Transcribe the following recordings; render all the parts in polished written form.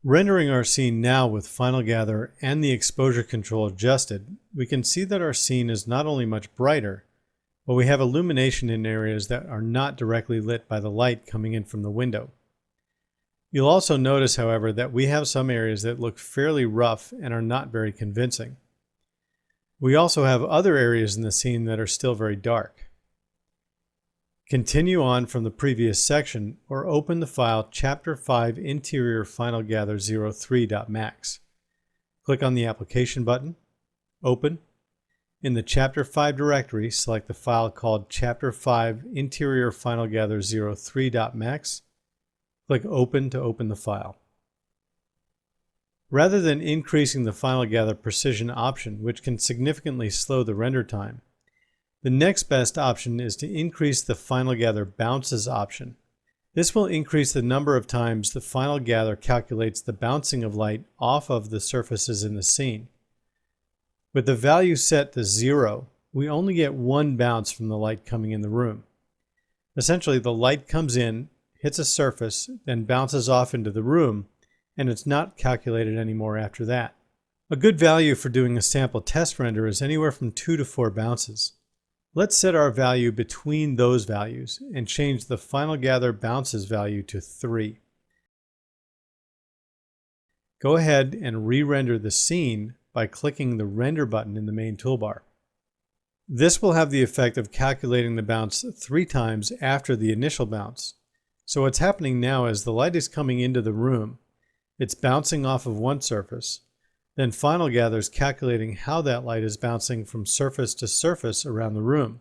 Rendering our scene now with Final Gather and the exposure control adjusted, we can see that our scene is not only much brighter, but we have illumination in areas that are not directly lit by the light coming in from the window. You'll also notice, however, that we have some areas that look fairly rough and are not very convincing. We also have other areas in the scene that are still very dark. Continue on from the previous section or open the file Chapter 5 Interior Final Gather 03.max. Click on the Application button, Open. In the Chapter 5 directory, select the file called Chapter 5 Interior Final Gather 03.max. Click Open to open the file. Rather than increasing the Final Gather precision option, which can significantly slow the render time, the next best option is to increase the Final Gather bounces option. This will increase the number of times the Final Gather calculates the bouncing of light off of the surfaces in the scene. With the value set to 0, we only get one bounce from the light coming in the room. Essentially, the light comes in, hits a surface, then bounces off into the room, and it's not calculated anymore after that. A good value for doing a sample test render is anywhere from 2 to 4 bounces. Let's set our value between those values and change the Final Gather bounces value to 3. Go ahead and re-render the scene by clicking the Render button in the main toolbar. This will have the effect of calculating the bounce 3 times after the initial bounce. So what's happening now is the light is coming into the room, it's bouncing off of one surface, then Final Gather is calculating how that light is bouncing from surface to surface around the room.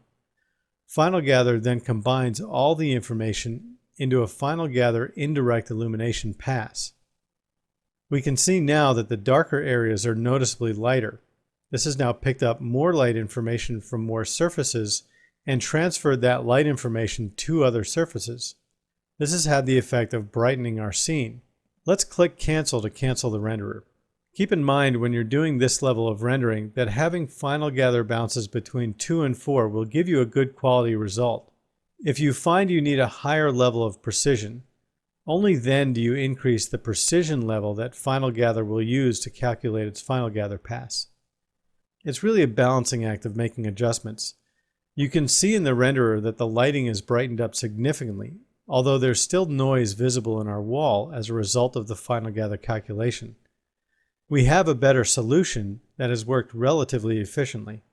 Final Gather then combines all the information into a Final Gather indirect illumination pass. We can see now that the darker areas are noticeably lighter. This has now picked up more light information from more surfaces and transferred that light information to other surfaces. This has had the effect of brightening our scene. Let's click Cancel to cancel the renderer. Keep in mind when you're doing this level of rendering that having Final Gather bounces between 2 and 4 will give you a good quality result. If you find you need a higher level of precision, only then do you increase the precision level that Final Gather will use to calculate its Final Gather pass. It's really a balancing act of making adjustments. You can see in the renderer that the lighting is brightened up significantly, although there's still noise visible in our wall as a result of the Final Gather calculation. We have a better solution that has worked relatively efficiently.